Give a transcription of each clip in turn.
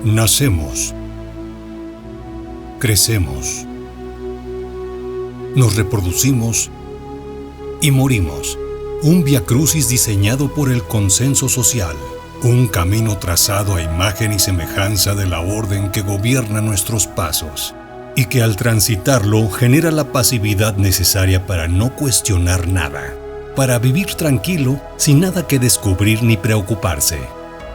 Nacemos, crecemos, nos reproducimos y morimos. Un viacrucis diseñado por el consenso social, un camino trazado a imagen y semejanza de la orden que gobierna nuestros pasos y que al transitarlo genera la pasividad necesaria para no cuestionar nada, para vivir tranquilo sin nada que descubrir ni preocuparse.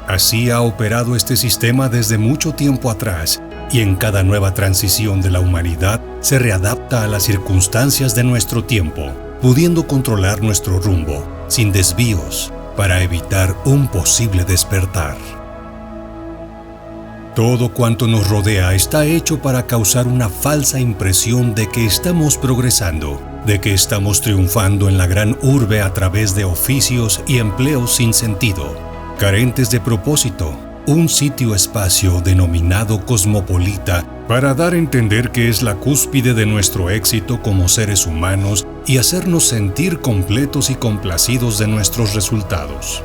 Así ha operado este sistema desde mucho tiempo atrás y en cada nueva transición de la humanidad se readapta a las circunstancias de nuestro tiempo, pudiendo controlar nuestro rumbo sin desvíos para evitar un posible despertar. Todo cuanto nos rodea está hecho para causar una falsa impresión de que estamos progresando, de que estamos triunfando en la gran urbe a través de oficios y empleos sin sentido, carentes de propósito, un sitio-espacio denominado cosmopolita para dar a entender que es la cúspide de nuestro éxito como seres humanos y hacernos sentir completos y complacidos de nuestros resultados.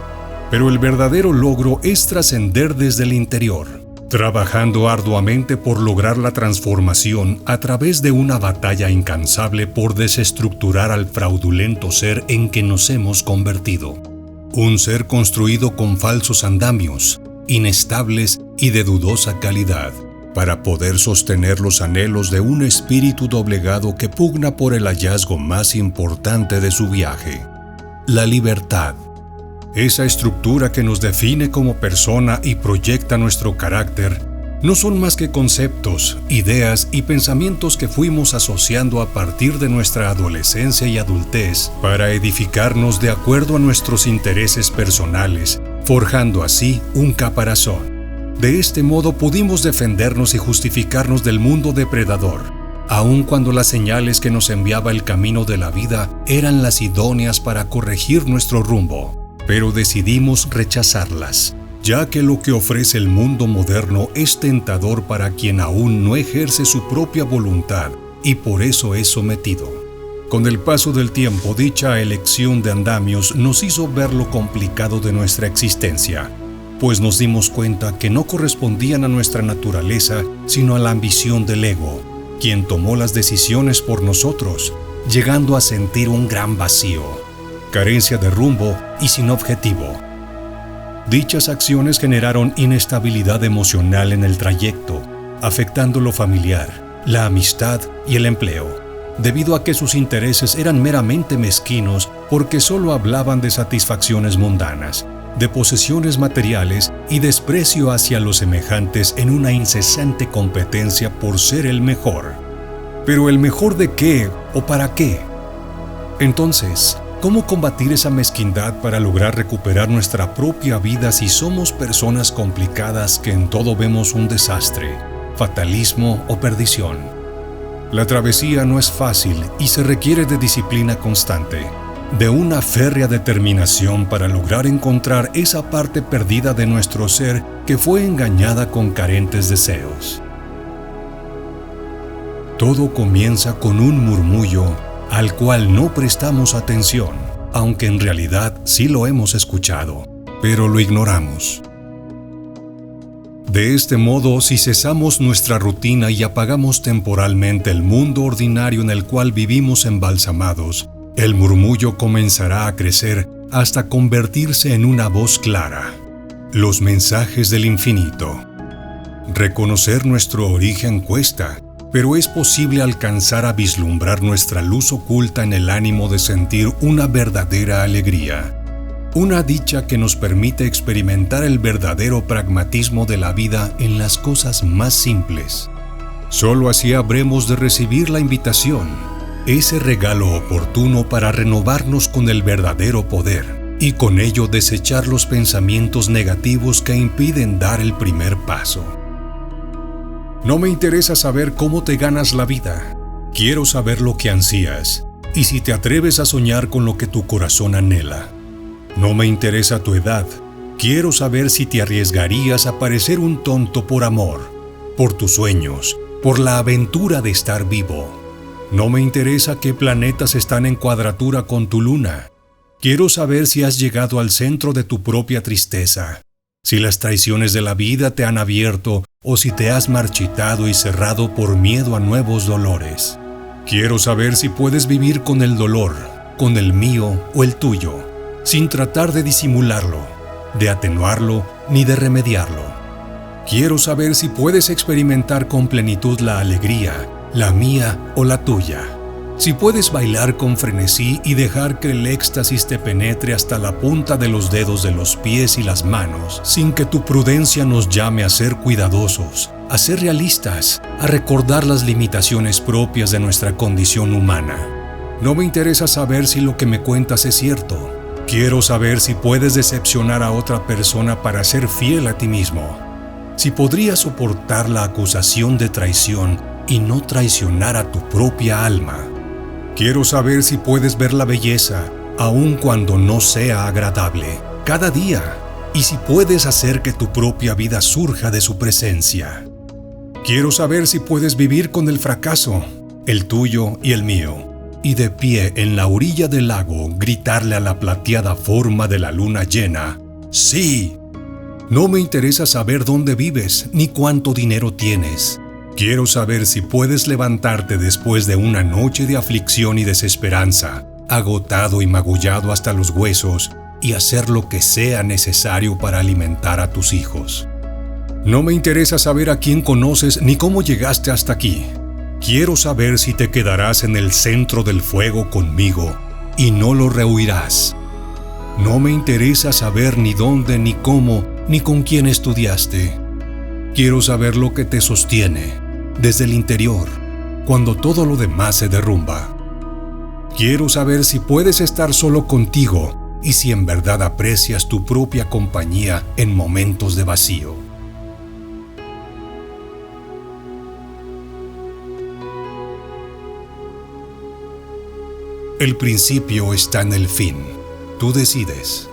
Pero el verdadero logro es trascender desde el interior, trabajando arduamente por lograr la transformación a través de una batalla incansable por desestructurar al fraudulento ser en que nos hemos convertido. Un ser construido con falsos andamios, inestables y de dudosa calidad, para poder sostener los anhelos de un espíritu doblegado que pugna por el hallazgo más importante de su viaje: la libertad. Esa estructura que nos define como persona y proyecta nuestro carácter no son más que conceptos, ideas y pensamientos que fuimos asociando a partir de nuestra adolescencia y adultez para edificarnos de acuerdo a nuestros intereses personales, forjando así un caparazón. De este modo pudimos defendernos y justificarnos del mundo depredador, aun cuando las señales que nos enviaba el camino de la vida eran las idóneas para corregir nuestro rumbo, pero decidimos rechazarlas, ya que lo que ofrece el mundo moderno es tentador para quien aún no ejerce su propia voluntad y por eso es sometido. Con el paso del tiempo, dicha elección de andamios nos hizo ver lo complicado de nuestra existencia, pues nos dimos cuenta que no correspondían a nuestra naturaleza, sino a la ambición del ego, quien tomó las decisiones por nosotros, llegando a sentir un gran vacío, carencia de rumbo y sin objetivo. Dichas acciones generaron inestabilidad emocional en el trayecto, afectando lo familiar, la amistad y el empleo, debido a que sus intereses eran meramente mezquinos porque solo hablaban de satisfacciones mundanas, de posesiones materiales y desprecio hacia los semejantes en una incesante competencia por ser el mejor. ¿Pero el mejor de qué o para qué? Entonces, ¿cómo combatir esa mezquindad para lograr recuperar nuestra propia vida si somos personas complicadas que en todo vemos un desastre, fatalismo o perdición? La travesía no es fácil y se requiere de disciplina constante, de una férrea determinación para lograr encontrar esa parte perdida de nuestro ser que fue engañada con carentes deseos. Todo comienza con un murmullo al cual no prestamos atención, aunque en realidad sí lo hemos escuchado, pero lo ignoramos. De este modo, si cesamos nuestra rutina y apagamos temporalmente el mundo ordinario en el cual vivimos embalsamados, el murmullo comenzará a crecer hasta convertirse en una voz clara. Los mensajes del infinito. Reconocer nuestro origen cuesta, pero es posible alcanzar a vislumbrar nuestra luz oculta en el ánimo de sentir una verdadera alegría. Una dicha que nos permite experimentar el verdadero pragmatismo de la vida en las cosas más simples. Solo así habremos de recibir la invitación, ese regalo oportuno para renovarnos con el verdadero poder y con ello desechar los pensamientos negativos que impiden dar el primer paso. No me interesa saber cómo te ganas la vida. Quiero saber lo que ansías y si te atreves a soñar con lo que tu corazón anhela. No me interesa tu edad. Quiero saber si te arriesgarías a parecer un tonto por amor, por tus sueños, por la aventura de estar vivo. No me interesa qué planetas están en cuadratura con tu luna. Quiero saber si has llegado al centro de tu propia tristeza, si las traiciones de la vida te han abierto o si te has marchitado y cerrado por miedo a nuevos dolores. Quiero saber si puedes vivir con el dolor, con el mío o el tuyo, sin tratar de disimularlo, de atenuarlo ni de remediarlo. Quiero saber si puedes experimentar con plenitud la alegría, la mía o la tuya. Si puedes bailar con frenesí y dejar que el éxtasis te penetre hasta la punta de los dedos de los pies y las manos, sin que tu prudencia nos llame a ser cuidadosos, a ser realistas, a recordar las limitaciones propias de nuestra condición humana. No me interesa saber si lo que me cuentas es cierto. Quiero saber si puedes decepcionar a otra persona para ser fiel a ti mismo. Si podrías soportar la acusación de traición y no traicionar a tu propia alma. Quiero saber si puedes ver la belleza, aun cuando no sea agradable, cada día, y si puedes hacer que tu propia vida surja de su presencia. Quiero saber si puedes vivir con el fracaso, el tuyo y el mío, y de pie en la orilla del lago gritarle a la plateada forma de la luna llena, ¡sí! No me interesa saber dónde vives ni cuánto dinero tienes. Quiero saber si puedes levantarte después de una noche de aflicción y desesperanza, agotado y magullado hasta los huesos, y hacer lo que sea necesario para alimentar a tus hijos. No me interesa saber a quién conoces ni cómo llegaste hasta aquí. Quiero saber si te quedarás en el centro del fuego conmigo y no lo rehuirás. No me interesa saber ni dónde, ni cómo, ni con quién estudiaste. Quiero saber lo que te sostiene, desde el interior, cuando todo lo demás se derrumba. Quiero saber si puedes estar solo contigo y si en verdad aprecias tu propia compañía en momentos de vacío. El principio está en el fin. Tú decides.